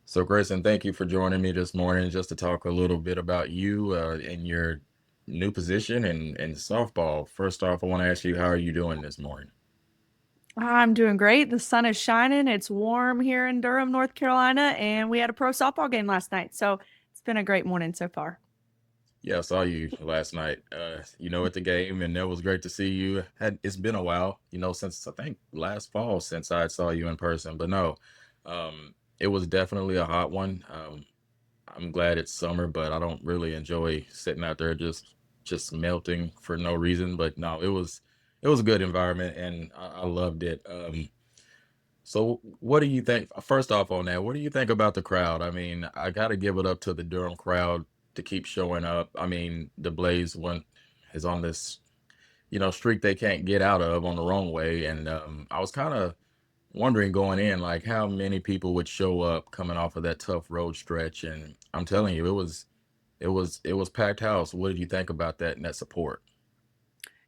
So, Grayson, thank you for joining me this morning just to talk a little bit about you and your new position in softball. First off, I want to ask you, how are you doing this morning? I'm doing great. The sun is shining. It's warm here in Durham, North Carolina, and we had a pro softball game last night. So it's been a great morning so far. Yeah, I saw you last night, at the game, and that was great to see you. It's been a while, since I think last fall since I saw you in person, but no, it was definitely a hot one. I'm glad it's summer, but I don't really enjoy sitting out there just melting for no reason. But no, it was a good environment, and I loved it. So what do you think? First off, on that, what do you think about the crowd? I mean, I got to give it up to the Durham crowd to keep showing up. I mean, the Blaze one is on this streak they can't get out of on the wrong way, and I was kind of wondering going in, like how many people would show up coming off of that tough road stretch. And I'm telling you, it was packed house. What did you think about that and that support?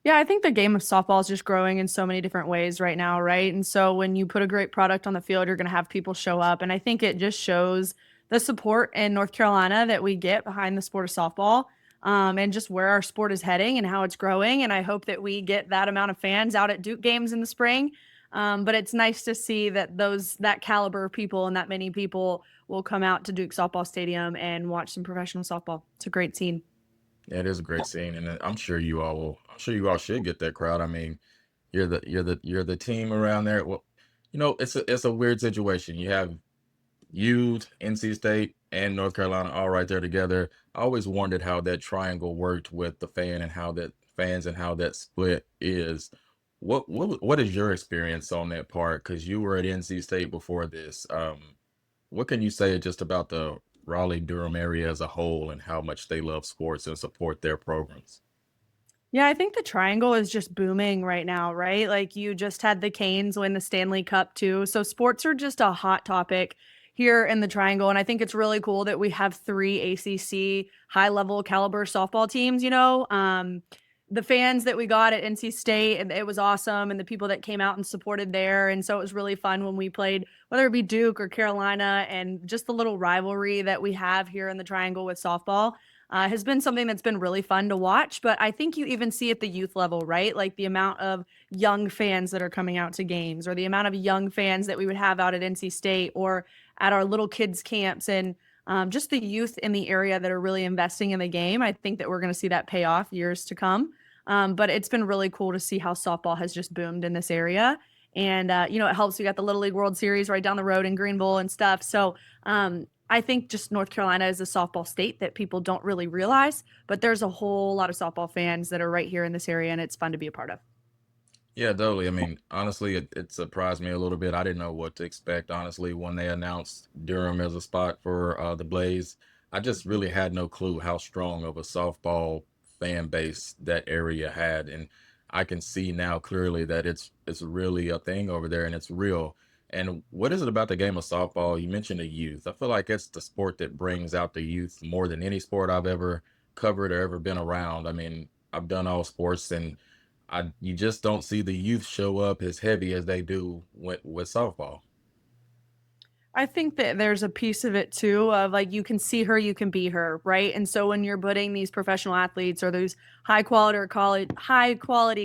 Yeah, I think the game of softball is just growing in so many different ways right now, right? And so when you put a great product on the field, you're going to have people show up. And I think it just shows the support in North Carolina that we get behind the sport of softball, and just where our sport is heading and how it's growing. And I hope that we get that amount of fans out at Duke games in the spring. But it's nice to see that that caliber of people and that many people will come out to Duke softball stadium and watch some professional softball. It's a great scene. Yeah, it is a great scene, and I'm sure you all will. I'm sure you all should get that crowd. I mean, you're the team around there. Well, it's a weird situation. You have NC State, and North Carolina all right there together. I always wondered how that triangle worked with the fans and how that split is. What is your experience on that part? Because you were at NC State before this. What can you say just about the Raleigh Durham area as a whole and how much they love sports and support their programs? Yeah, I think the triangle is just booming right now, right? Like you just had the Canes win the Stanley Cup too. So sports are just a hot topic here in the triangle. And I think it's really cool that we have three ACC high level caliber softball teams, the fans that we got at NC State, and it was awesome. And the people that came out and supported there. And so it was really fun when we played, whether it be Duke or Carolina, and just the little rivalry that we have here in the triangle with softball has been something that's been really fun to watch. But I think you even see at the youth level, right? Like the amount of young fans that are coming out to games, or the amount of young fans that we would have out at NC State or at our little kids' camps, and just the youth in the area that are really investing in the game. I think that we're going to see that pay off years to come. But it's been really cool to see how softball has just boomed in this area. And, it helps. We got the Little League World Series right down the road in Greenville and stuff. So I think just North Carolina is a softball state that people don't really realize, but there's a whole lot of softball fans that are right here in this area, and it's fun to be a part of. Yeah, totally. I mean, honestly, it surprised me a little bit. I didn't know what to expect, honestly, when they announced Durham as a spot for the Blaze. I just really had no clue how strong of a softball fan base that area had, and I can see now clearly that it's really a thing over there, and it's real. And what is it about the game of softball? You mentioned the youth. I feel like it's the sport that brings out the youth more than any sport I've ever covered or ever been around. I mean, I've done all sports, and you just don't see the youth show up as heavy as they do with softball. I think that there's a piece of it too of like you can see her, you can be her, right? And so when you're putting these professional athletes or those high quality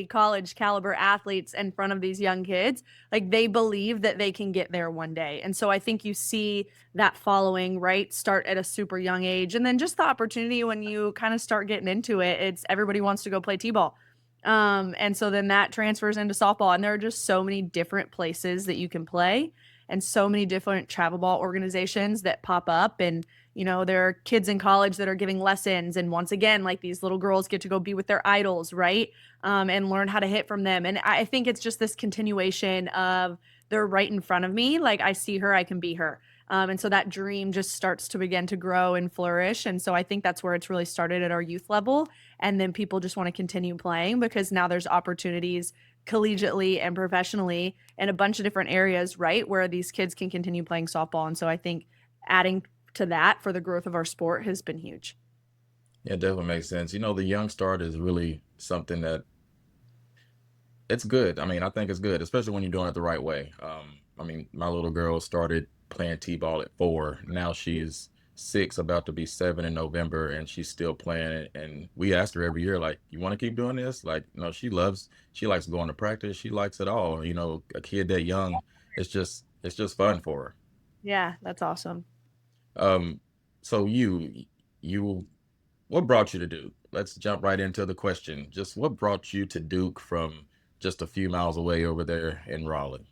college caliber athletes in front of these young kids, like they believe that they can get there one day. And so I think you see that following, right? Start at a super young age. And then just the opportunity when you kind of start getting into it, it's everybody wants to go play T-ball. And so then that transfers into softball. And there are just so many different places that you can play and so many different travel ball organizations that pop up. And there are kids in college that are giving lessons, and once again, like these little girls get to go be with their idols, right? And learn how to hit from them. And I think it's just this continuation of they're right in front of me, like I see her, I can be her. And so that dream just starts to begin to grow and flourish. And so I think that's where it's really started at our youth level, and then people just want to continue playing because now there's opportunities collegiately and professionally in a bunch of different areas, right, where these kids can continue playing softball. And so I think adding to that for the growth of our sport has been huge. Yeah, it definitely makes sense. The young start is really something that it's good. I mean, I think it's good, especially when you're doing it the right way. I mean, my little girl started. playing t-ball at 4. Now she's 6, about to be 7 in November, and she's still playing it. And we asked her every year, like, "You want to keep doing this?" Like, no, she likes going to practice. She likes it all. A kid that young, it's just fun for her. Yeah, that's awesome. Um, so you what brought you to Duke? Let's jump right into the question. Just what brought you to Duke from just a few miles away over there in Raleigh?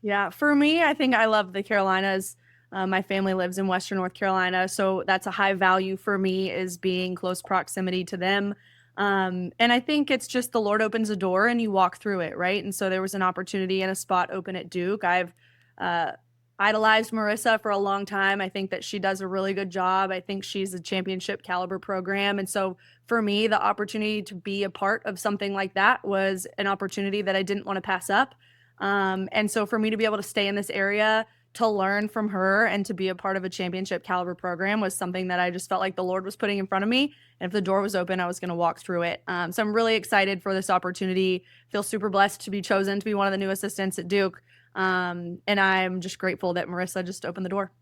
Yeah, for me, I think I love the Carolinas. My family lives in Western North Carolina, so that's a high value for me is being close proximity to them. And I think it's just the Lord opens a door and you walk through it, right? And so there was an opportunity and a spot open at Duke. I've uh, idolized Marissa for a long time. I think that she does a really good job. I think she's a championship caliber program. And so for me, the opportunity to be a part of something like that was an opportunity that I didn't want to pass up. And so for me to be able to stay in this area, to learn from her and to be a part of a championship caliber program was something that I just felt like the Lord was putting in front of me. And if the door was open, I was going to walk through it. So I'm really excited for this opportunity. Feel super blessed to be chosen to be one of the new assistants at Duke. And I'm just grateful that Marissa just opened the door.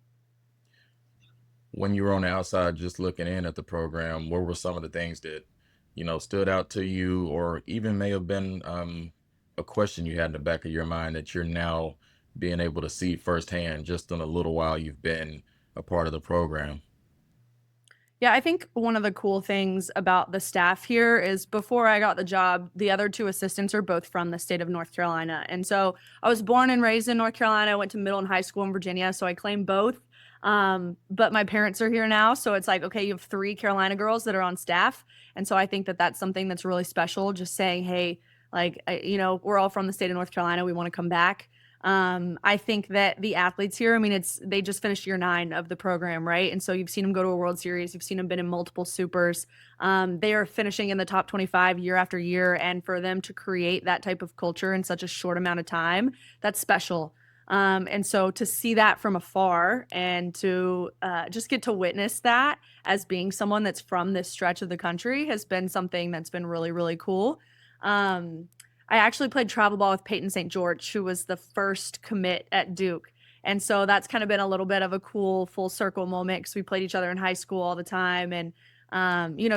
When you were on the outside just looking in at the program, what were some of the things that, stood out to you, or even may have been a question you had in the back of your mind that you're now being able to see firsthand just in a little while you've been a part of the program? Yeah, I think one of the cool things about the staff here is before I got the job, the other two assistants are both from the state of North Carolina. And so I was born and raised in North Carolina. I went to middle and high school in Virginia. So I claim both. But my parents are here now. So it's like, okay, you have 3 Carolina girls that are on staff. And so I think that that's something that's really special. Just saying, hey, like, we're all from the state of North Carolina. We want to come back. I think that the athletes here, I mean, they just finished year 9 of the program, right? And so you've seen them go to a World Series, you've seen them been in multiple supers. They are finishing in the top 25 year after year, and for them to create that type of culture in such a short amount of time, that's special. And so to see that from afar and to just get to witness that as being someone that's from this stretch of the country has been something that's been really, really cool. Um, I actually played travel ball with Peyton St. George, who was the first commit at Duke. And so that's kind of been a little bit of a cool full circle moment because we played each other in high school all the time. And,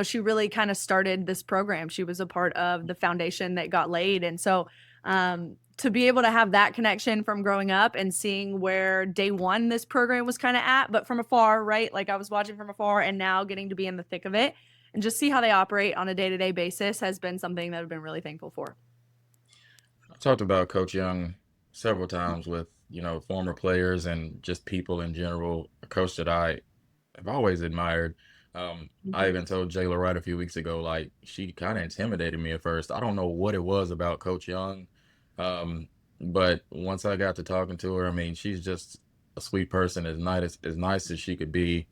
she really kind of started this program. She was a part of the foundation that got laid. And so to be able to have that connection from growing up and seeing where day one this program was kind of at, but from afar, right? Like I was watching from afar and now getting to be in the thick of it and just see how they operate on a day-to-day basis has been something that I've been really thankful for. I talked about Coach Young several times with, former players and just people in general, a coach that I have always admired. I Mhm. even told Jayla Wright a few weeks ago, like, she kind of intimidated me at first. I don't know what it was about Coach Young. Um, but once I got to talking to her, I mean, she's just a sweet person, as nice as she could be.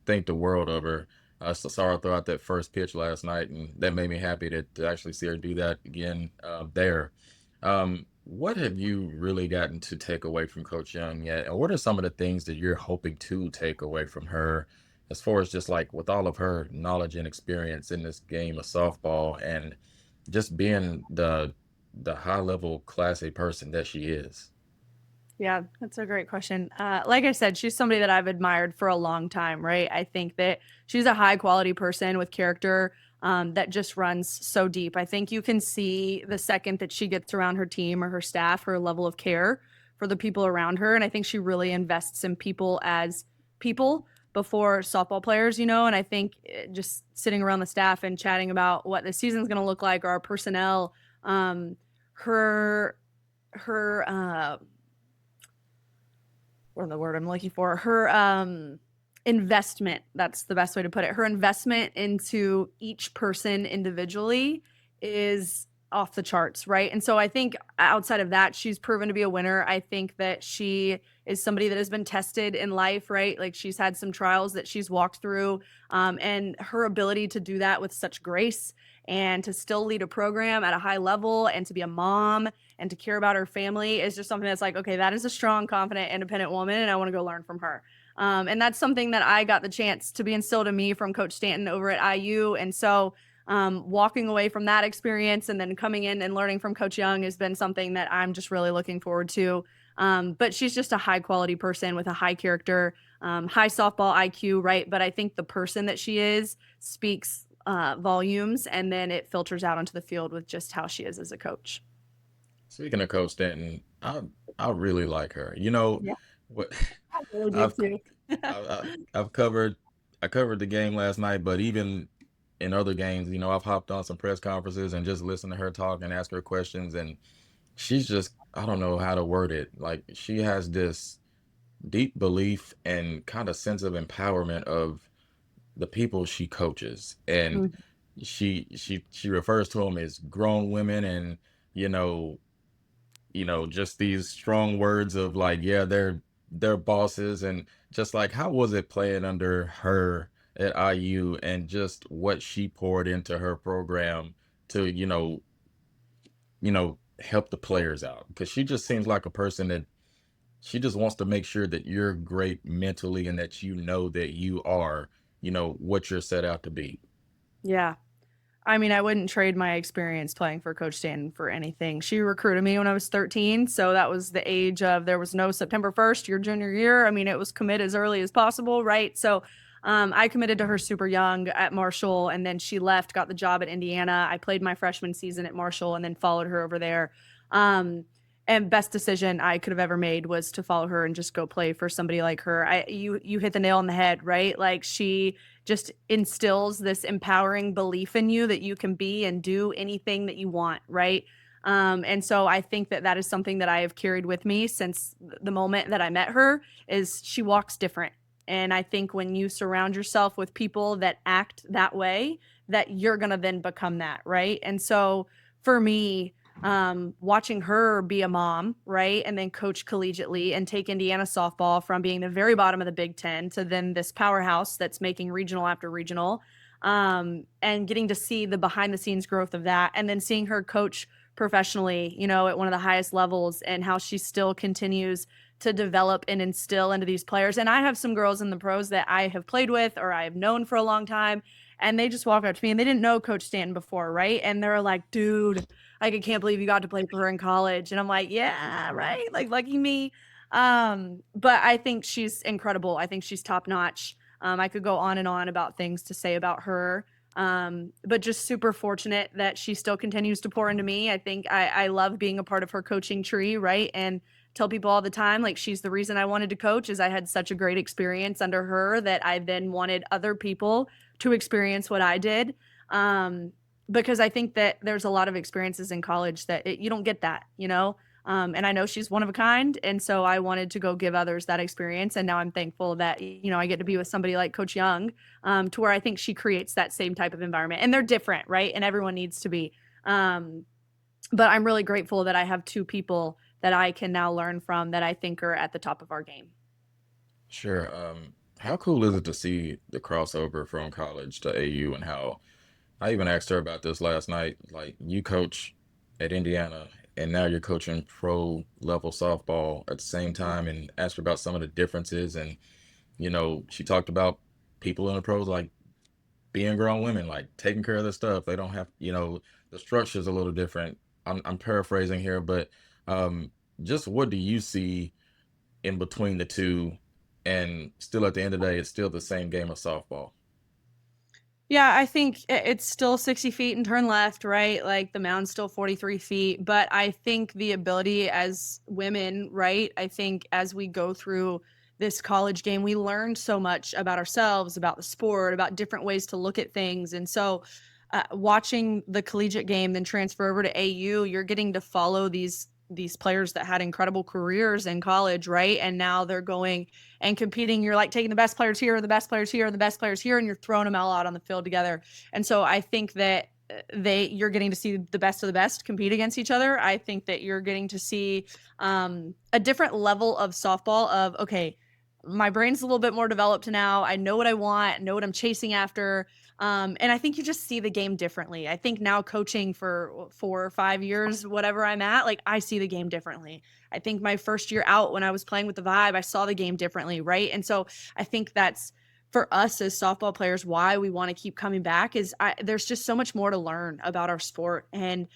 Think the world of her. I saw her throw out that first pitch last night, and that made me happy to actually see her do that again there. What have you really gotten to take away from Coach Young yet? And what are some of the things that you're hoping to take away from her as far as just like with all of her knowledge and experience in this game of softball and just being the high level classy person that she is? Yeah, that's a great question. Like I said, she's somebody that I've admired for a long time, right? I think that she's a high quality person with character that just runs so deep. I think you can see the second that she gets around her team or her staff, her level of care for the people around her. And I think she really invests in people as people before softball players, and I think just sitting around the staff and chatting about what the season's going to look like or our personnel, her, her, or the word I'm looking for, her investment, that's the best way to put it. Her investment into each person individually is off the charts, right? And so I think outside of that, she's proven to be a winner. I think that she is somebody that has been tested in life, right? Like she's had some trials that she's walked through, and her ability to do that with such grace and to still lead a program at a high level and to be a mom and to care about her family is just something that's like, okay, that is a strong, confident, independent woman, and I want to go learn from her. And that's something that I got the chance to be instilled in me from Coach Stanton over at IU. And so walking away from that experience and then coming in and learning from Coach Young has been something that I'm just really looking forward to. But she's just a high quality person with a high character, high softball IQ, right? But I think the person that she is speaks volumes, and then it filters out onto the field with just how she is as a coach. Speaking of Coach Stanton, I really like her. You know Yeah, what? I really do I've too. I, I've covered I covered the game last night, but even in other games, I've hopped on some press conferences and just listened to her talk and ask her questions, and she's just I don't know how to word it. Like she has this deep belief and kind of sense of empowerment of the people she coaches, and Mhm. she refers to them as grown women, and you know just these strong words of like, yeah, they're bosses, and just like how was it playing under her at IU, and just what she poured into her program to help the players out, because she just seems like a person that she just wants to make sure that you're great mentally, and that that you are what you're set out to be. Yeah. I mean, I wouldn't trade my experience playing for Coach Stanton for anything. She recruited me when I was 13, so that was the age of there was no September 1st, your junior year. I mean, it was commit as early as possible, right? So I committed to her super young at Marshall, and then she left, got the job at Indiana. I played my freshman season at Marshall and then followed her over there. Um, and best decision I could have ever made was to follow her and just go play for somebody like her. You hit the nail on the head, right? Like she just instills this empowering belief in you that you can be and do anything that you want, right? And so I think that that is something that I have carried with me since the moment that I met her. Is she walks different, and I think when you surround yourself with people that act that way, that you're gonna then become that, right? And so for me, watching her be a mom, right, and then coach collegiately and take Indiana softball from being the very bottom of the Big Ten to then this powerhouse that's making regional after regional, and getting to see the behind the scenes growth of that, and then seeing her coach professionally, at one of the highest levels, and how she still continues to develop and instill into these players. And I have some girls in the pros that I have played with or I have known for a long time, and they just walk up to me and they didn't know Coach Stanton before, right? And they're like, dude, like, I can't believe you got to play for her in college. And I'm like, yeah, right. Like, lucky me. But I think she's incredible. I think she's top notch. I could go on and on about things to say about her. But just super fortunate that she still continues to pour into me. I think I love being a part of her coaching tree, right? And tell people all the time, like, she's the reason I wanted to coach, is I had such a great experience under her that I then wanted other people to experience what I did. Because I think that there's a lot of experiences in college that you don't get that. And I know she's one of a kind. And so I wanted to go give others that experience. And now I'm thankful that, I get to be with somebody like Coach Young, to where I think she creates that same type of environment. And they're different, right? And everyone needs to be. But I'm really grateful that I have two people that I can now learn from that I think are at the top of our game. Sure. How cool is it to see the crossover from college to AU, and how I even asked her about this last night. Like, you coach at Indiana, and now you're coaching pro level softball at the same time, and asked her about some of the differences. And, she talked about people in the pros, like being grown women, like taking care of their stuff. They don't have, the structure's a little different. I'm paraphrasing here, but um, just what do you see in between the two? And still, at the end of the day, it's still the same game of softball. Yeah, I think it's still 60 feet and turn left, right? Like the mound's still 43 feet. But I think the ability as women, right? I think as we go through this college game, we learn so much about ourselves, about the sport, about different ways to look at things. And so watching the collegiate game, then transfer over to AU, you're getting to follow these players that had incredible careers in college, right? And now they're going and competing. You're like taking the best players here, the best players here, and the best players here, and you're throwing them all out on the field together. And so I think that you're getting to see the best of the best compete against each other. I think that you're getting to see a different level of softball of, okay, my brain's a little bit more developed now. I know what I want, know what I'm chasing after. And I think you just see the game differently. I think now coaching for 4 or 5 years, whatever I'm at, like, I see the game differently. I think my first year out when I was playing with the Vibe, I saw the game differently, right? And so I think that's for us as softball players, why we want to keep coming back is there's just so much more to learn about our sport. And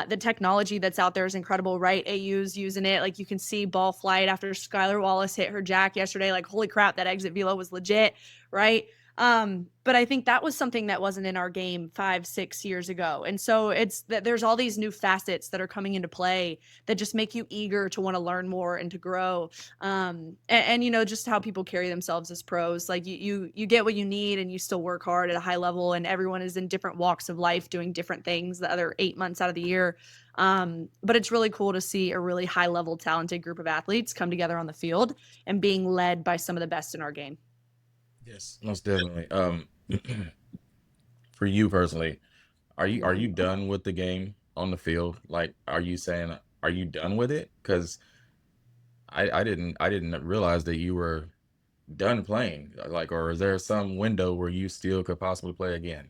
the technology that's out there is incredible, right? AU's using it. Like you can see ball flight after Skylar Wallace hit her jack yesterday. Like, holy crap, that exit velo was legit, right? But I think that was something that wasn't in our game 5-6 years ago. And so it's that there's all these new facets that are coming into play that just make you eager to want to learn more and to grow. And you know, just how people carry themselves as pros. Like you get what you need and you still work hard at a high level, and everyone is in different walks of life doing different things the other 8 months out of the year. But it's really cool to see a really high level, talented group of athletes come together on the field and being led by some of the best in our game. Yes, most definitely. For you personally, are you done with the game on the field? Like, are you saying, are you done with it? Because I didn't realize that you were done playing. Like, or is there some window where you still could possibly play again?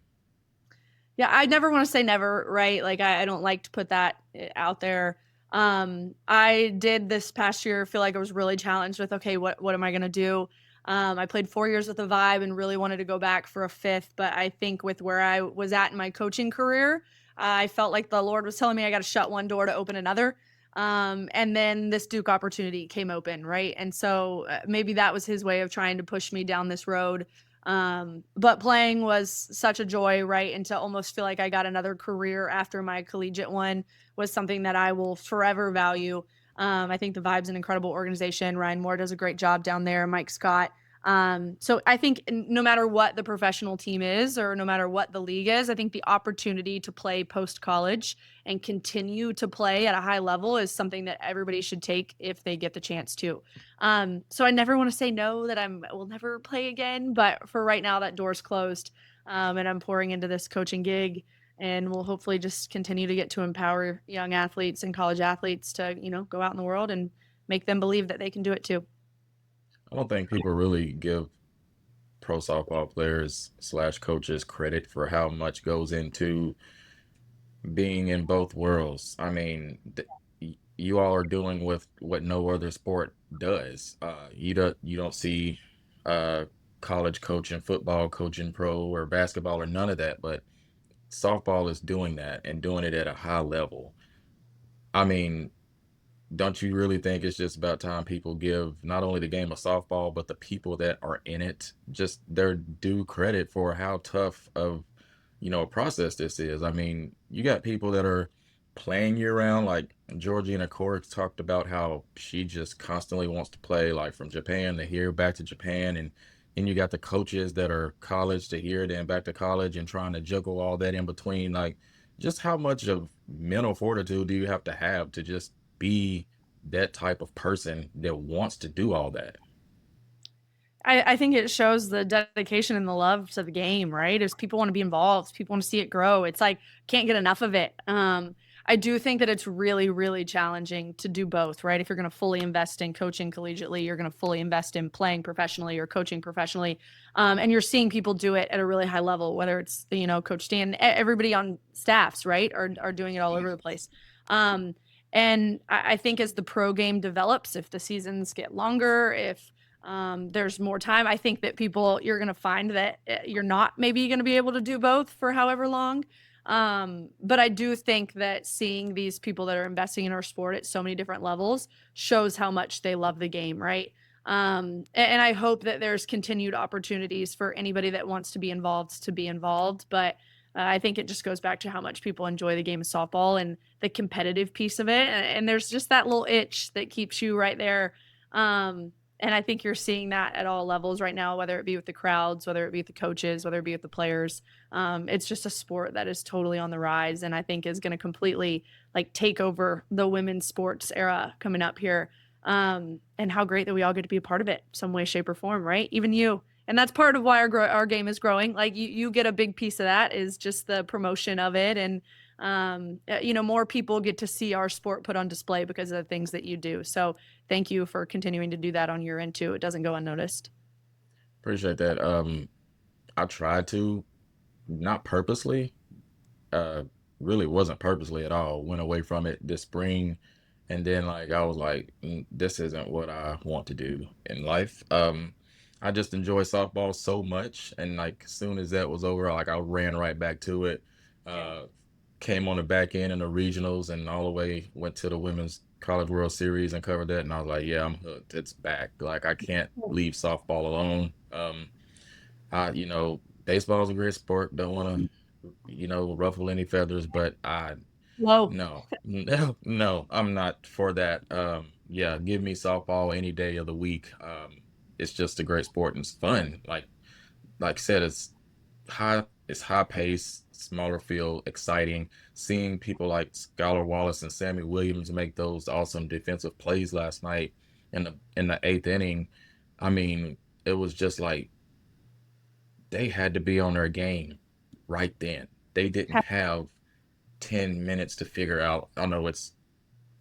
Yeah, I never want to say never, right? Like I don't like to put that out there. I did this past year feel like I was really challenged with, okay, what am I gonna do? I played 4 years with the Vibe and really wanted to go back for a fifth, but I think with where I was at in my coaching career, I felt like the Lord was telling me I got to shut one door to open another. And then this Duke opportunity came open, right? And so maybe that was his way of trying to push me down this road. But playing was such a joy, right? And to almost feel like I got another career after my collegiate one was something that I will forever value. I think the Vibe's an incredible organization. Ryan Moore does a great job down there. Mike Scott. So I think no matter what the professional team is or no matter what the league is, I think the opportunity to play post college and continue to play at a high level is something that everybody should take if they get the chance to. So I never want to say no that will never play again, but for right now that door's closed. And I'm pouring into this coaching gig, and we'll hopefully just continue to get to empower young athletes and college athletes to, you know, go out in the world and make them believe that they can do it too. I don't think people really give pro softball players slash coaches credit for how much goes into being in both worlds. I mean, you all are doing with what no other sport does. You don't see uh college coaching, football coaching, pro or basketball or none of that, but softball is doing that and doing it at a high level. I mean, don't you really think it's just about time people give not only the game of softball, but the people that are in it just their due credit for how tough of, a process this is? I mean, you got people that are playing year round, like Georgina Cork talked about how she just constantly wants to play, like from Japan to here, back to Japan. And you got the coaches that are college to here, then back to college and trying to juggle all that in between. Like, just how much of mental fortitude do you have to just be that type of person that wants to do all that? I think it shows the dedication and the love to the game, right? Is people want to be involved, people want to see it grow. It's like can't get enough of it. I do think that it's really, really challenging to do both, right? If you're going to fully invest in coaching collegiately, you're going to fully invest in playing professionally or coaching professionally, and you're seeing people do it at a really high level. Whether it's Coach Stan, everybody on staffs, right, are doing it all over the place. Um, and I think as the pro game develops, if the seasons get longer, if there's more time, I think that you're going to find that you're not maybe going to be able to do both for however long. But I do think that seeing these people that are investing in our sport at so many different levels shows how much they love the game, right? And I hope that there's continued opportunities for anybody that wants to be involved to be involved. But I think it just goes back to how much people enjoy the game of softball and the competitive piece of it. And there's just that little itch that keeps you right there. And I think you're seeing that at all levels right now, whether it be with the crowds, whether it be with the coaches, whether it be with the players. It's just a sport that is totally on the rise, and I think is going to completely like take over the women's sports era coming up here. And how great that we all get to be a part of it, some way, shape, or form, right? Even you. And that's part of why our game is growing. Like you get a big piece of that is just the promotion of it, and more people get to see our sport put on display because of the things that you do. So thank you for continuing to do that on your end too. It doesn't go unnoticed. Appreciate that. I tried to, not purposely, uh really wasn't purposely at all. Went away from it this spring, and then like I was like, this isn't what I want to do in life." I just enjoy softball so much, and like as soon as that was over, like I ran right back to it. Yeah. Uh, Came on the back end in the regionals, and all the way went to the Women's College World Series and covered that. And I was like, yeah, I'm hooked. It's back. Like I can't leave softball alone. Baseball's a great sport. Don't want to, ruffle any feathers, but Whoa. no, no, no, I'm not for that. Yeah, give me softball any day of the week. It's just a great sport and it's fun. Like I said, it's high pace, smaller field, exciting. Seeing people like Skylar Wallace and Sammy Williams make those awesome defensive plays last night in the eighth inning. I mean, it was just like they had to be on their game right then. They didn't have 10 minutes to figure out. I know it's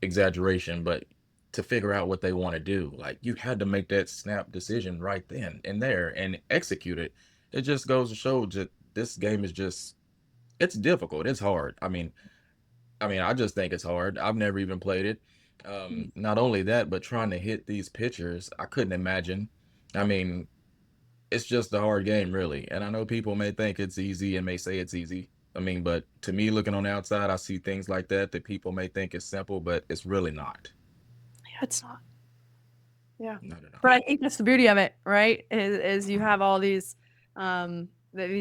exaggeration, but to figure out what they want to do. Like you had to make that snap decision right then and there and execute it. It just goes to show that this game is just it's difficult. It's hard. I mean, I just think it's hard. I've never even played it. Not only that, but trying to hit these pitchers, I couldn't imagine. I mean, it's just a hard game, really. And I know people may think it's easy and may say it's easy. I mean, but to me, looking on the outside, I see things like that people may think is simple, but it's really not. Yeah, it's not. Yeah. Not at all. But I think that's the beauty of it, right? Is you have all these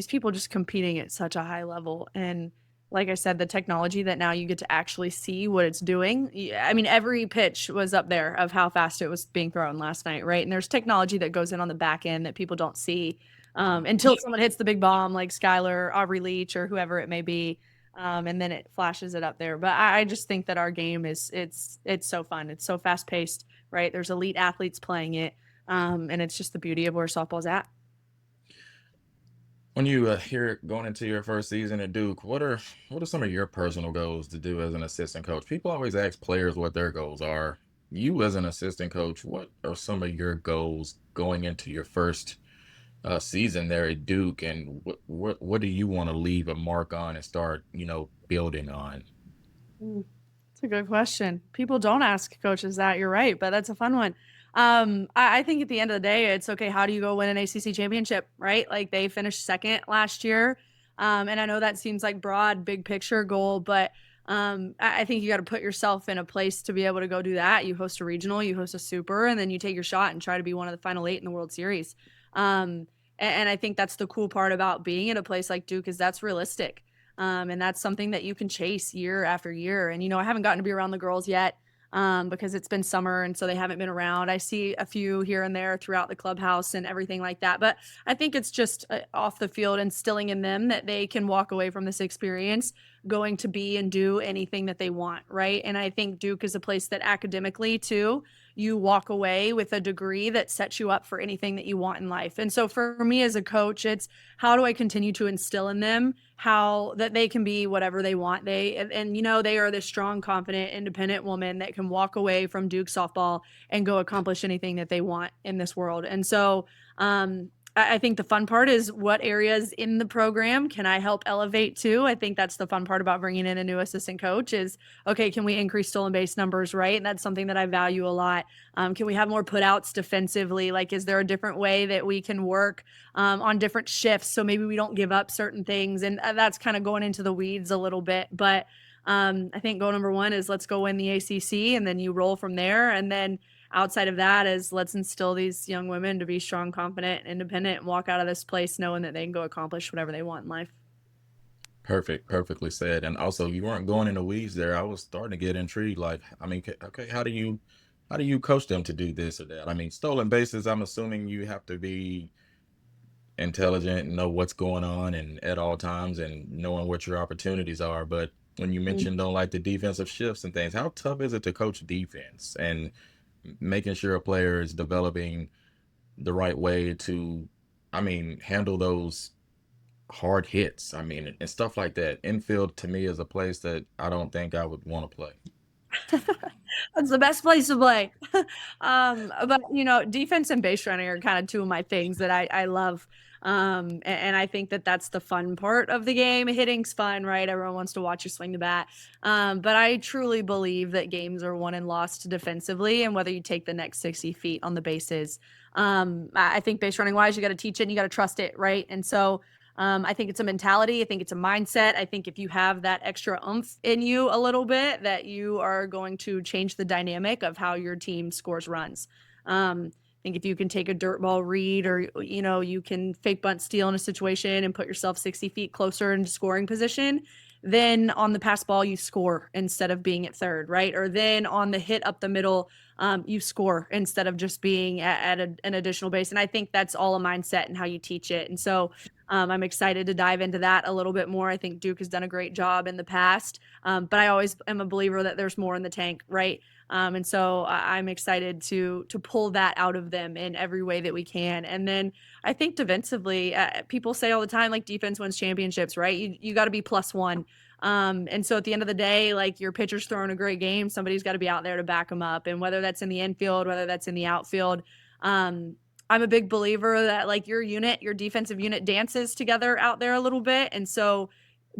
people just competing at such a high level. And like I said, the technology that now you get to actually see what it's doing. I mean, every pitch was up there of how fast it was being thrown last night, right? And there's technology that goes in on the back end that people don't see until someone hits the big bomb, like Skylar, Aubrey Leach, or whoever it may be. And then it flashes it up there. But I just think that our game it's so fun. It's so fast paced, right? There's elite athletes playing it. And it's just the beauty of where softball's at. When you hear going into your first season at Duke, what are some of your personal goals to do as an assistant coach? People always ask players what their goals are. You as an assistant coach, what are some of your goals going into your first season there at Duke, and what do you want to leave a mark on and start, building on? Mm, That's a good question. People don't ask coaches that. You're right, but that's a fun one. I think at the end of the day, it's okay. How do you go win an ACC championship, right? Like they finished second last year. And I know that seems like broad, big picture goal, but I think you got to put yourself in a place to be able to go do that. You host a regional, you host a super, and then you take your shot and try to be one of the final eight in the World Series. And I think that's the cool part about being in a place like Duke is that's realistic. And that's something that you can chase year after year. And, I haven't gotten to be around the girls yet because it's been summer and so they haven't been around. I see a few here and there throughout the clubhouse and everything like that. But I think it's just off the field instilling in them that they can walk away from this experience going to be and do anything that they want, right? And I think Duke is a place that academically, too, you walk away with a degree that sets you up for anything that you want in life. And so for me as a coach, it's how do I continue to instill in them how that they can be whatever they want. They are this strong, confident, independent woman that can walk away from Duke softball and go accomplish anything that they want in this world. And so I think the fun part is what areas in the program can I help elevate to? I think that's the fun part about bringing in a new assistant coach is, okay, can we increase stolen base numbers, right? And that's something that I value a lot. Can we have more putouts defensively? Like, is there a different way that we can work on different shifts so maybe we don't give up certain things? And that's kind of going into the weeds a little bit. But I think goal number one is let's go win the ACC, and then you roll from there. And then outside of that is let's instill these young women to be strong, confident, independent, and walk out of this place knowing that they can go accomplish whatever they want in life. Perfectly said. And also, you weren't going in the weeds there. I was starting to get intrigued. Like, I mean, okay, how do you coach them to do this or that? I mean, stolen bases. I'm assuming you have to be intelligent and know what's going on and at all times and knowing what your opportunities are. But when you Mm. mentioned on like the defensive shifts and things, how tough is it to coach defense and making sure a player is developing the right way to, I mean, handle those hard hits. I mean, and stuff like that. Infield to me is a place that I don't think I would want to play. That's the best place to play. But defense and base running are kind of two of my things that I love. And I think that that's the fun part of the game. Hitting's fun, right? Everyone wants to watch you swing the bat. But I truly believe that games are won and lost defensively, and whether you take the next 60 feet on the bases. I think base running wise, you got to teach it and you got to trust it, right? And so I think it's a mentality. I think it's a mindset. I think if you have that extra oomph in you a little bit, that you are going to change the dynamic of how your team scores runs. I think if you can take a dirt ball read, or you can fake bunt steal in a situation and put yourself 60 feet closer into scoring position, then on the pass ball you score instead of being at third, right? Or then on the hit up the middle, you score instead of just being at an additional base. And I think that's all a mindset and how you teach it. And so I'm excited to dive into that a little bit more. I think Duke has done a great job in the past, but I always am a believer that there's more in the tank, right? And so I'm excited to pull that out of them in every way that we can. And then I think defensively, people say all the time, like, defense wins championships, right? You got to be +1. And so at the end of the day, like, your pitcher's throwing a great game, somebody's got to be out there to back them up. And whether that's in the infield, whether that's in the outfield, I'm a big believer that, like, your defensive unit dances together out there a little bit. And so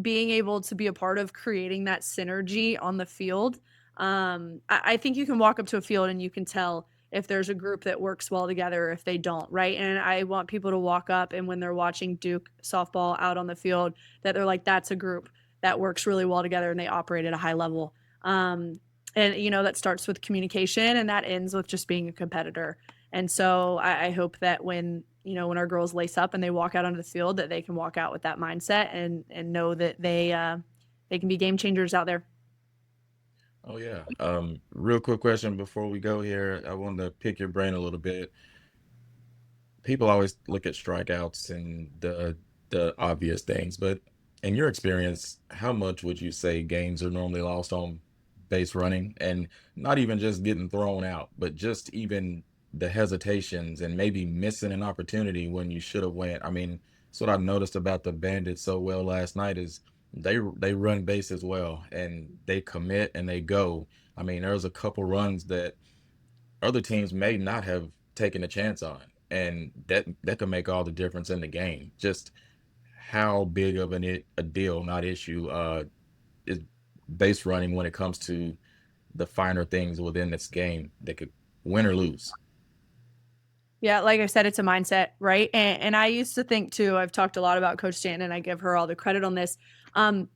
being able to be a part of creating that synergy on the field, I think you can walk up to a field and you can tell if there's a group that works well together or if they don't, right? And I want people to walk up and when they're watching Duke softball out on the field, that they're like, that's a group that works really well together and they operate at a high level. And that starts with communication and that ends with just being a competitor. And so I hope that when our girls lace up and they walk out onto the field, that they can walk out with that mindset and know that they can be game changers out there. Oh yeah. Real quick question before we go here. I wanted to pick your brain a little bit. People always look at strikeouts and the obvious things, but in your experience, how much would you say games are normally lost on base running, and not even just getting thrown out, but just even the hesitations and maybe missing an opportunity when you should have went? I mean, that's what I noticed about the Bandits so well last night is they run bases well and they commit and they go. I mean, there was a couple runs that other teams may not have taken a chance on, and that could make all the difference in the game. Just how big of a deal, not issue, is base running when it comes to the finer things within this game that could win or lose. Yeah, like I said, it's a mindset, right? And I used to think too, I've talked a lot about Coach Stanton and I give her all the credit on this.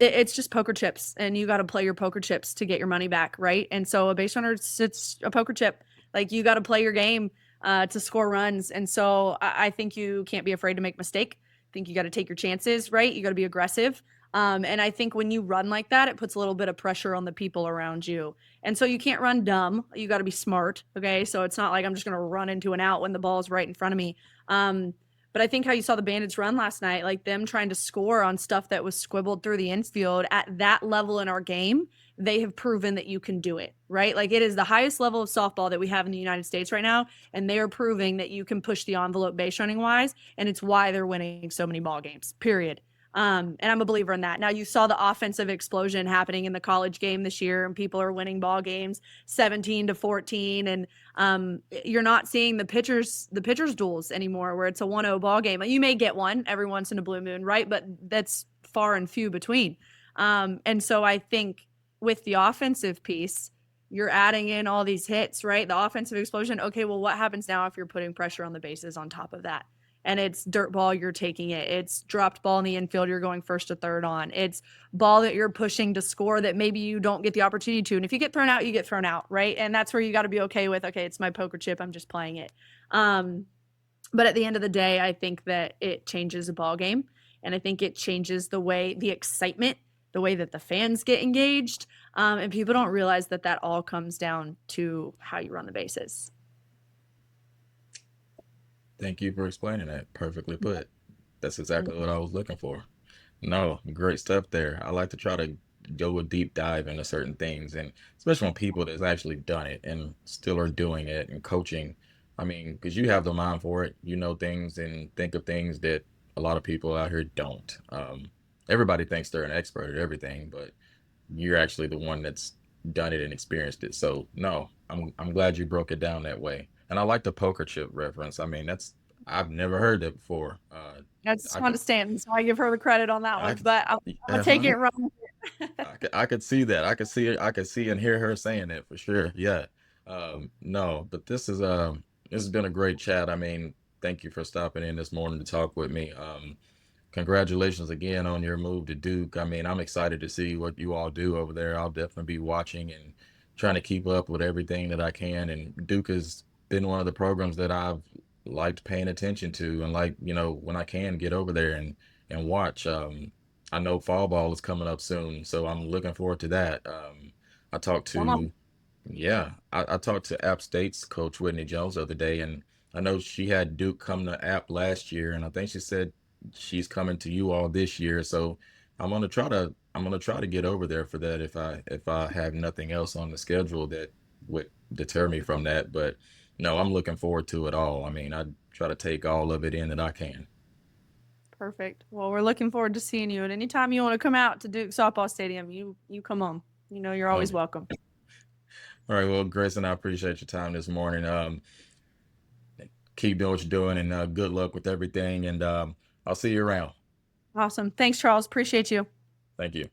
It's just poker chips and you got to play your poker chips to get your money back, right? And so a base runner, it's a poker chip. Like, you got to play your game to score runs. And so I think you can't be afraid to make a mistake. I think you got to take your chances, right? You got to be aggressive. And I think when you run like that, it puts a little bit of pressure on the people around you. And so you can't run dumb. You got to be smart. Okay. So it's not like I'm just going to run into an out when the ball's right in front of me. But I think how you saw the Bandits run last night, like them trying to score on stuff that was squibbled through the infield at that level in our game, they have proven that you can do it, right? Like, it is the highest level of softball that we have in the United States right now. And they are proving that you can push the envelope base running wise. And it's why they're winning so many ball games, period. And I'm a believer in that. Now, you saw the offensive explosion happening in the college game this year, and people are winning ball games 17-14. And you're not seeing the pitchers duels anymore, where it's a 1-0 ball game. You may get one every once in a blue moon, right? But that's far and few between. And so I think with the offensive piece, you're adding in all these hits, right? The offensive explosion. Okay, well, what happens now if you're putting pressure on the bases on top of that? And it's dirt ball, you're taking it. It's dropped ball in the infield, you're going first to third on. It's ball that you're pushing to score that maybe you don't get the opportunity to. And if you get thrown out, you get thrown out, right? And that's where you got to be okay with, okay, it's my poker chip, I'm just playing it. But at the end of the day, I think that it changes a ball game. And I think it changes the excitement, the way that the fans get engaged. And people don't realize that that all comes down to how you run the bases. Thank you for explaining that. Perfectly put. That's exactly what I was looking for. No, great stuff there. I like to try to go a deep dive into certain things, and especially when people that's actually done it and still are doing it and coaching. I mean, because you have the mind for it, you know things and think of things that a lot of people out here don't. Everybody thinks they're an expert at everything, but you're actually the one that's done it and experienced it. So no, I'm glad you broke it down that way. And I like the poker chip reference. I mean, that's I've never heard that before. That's I Shonda could Stanton, so I give her the credit on that I one, could but I'm gonna take uh-huh. it wrong. I could see that. I could see and hear her saying it for sure. Yeah. No, but this is This has been a great chat. I mean, thank you for stopping in this morning to talk with me. Congratulations again on your move to Duke. I mean, I'm excited to see what you all do over there. I'll definitely be watching and trying to keep up with everything that I can. And Duke has been one of the programs that I've liked paying attention to, and like, when I can get over there and watch. I know fall ball is coming up soon, so I'm looking forward to that. I talked Wow. to Yeah, I talked to App State's coach Whitney Jones the other day, and I know she had Duke come to App last year, and I think she said she's coming to you all this year. So I'm gonna try to get over there for that if I have nothing else on the schedule that would deter me from that. But no, I'm looking forward to it all. I mean, I try to take all of it in that I can. Perfect. Well, we're looking forward to seeing you. And anytime you want to come out to Duke Softball Stadium, you come on. You know you're always Okay. welcome. All right. Well, Grayson, I appreciate your time this morning. Keep doing what you're doing, and good luck with everything. And I'll see you around. Awesome. Thanks, Charles. Appreciate you. Thank you.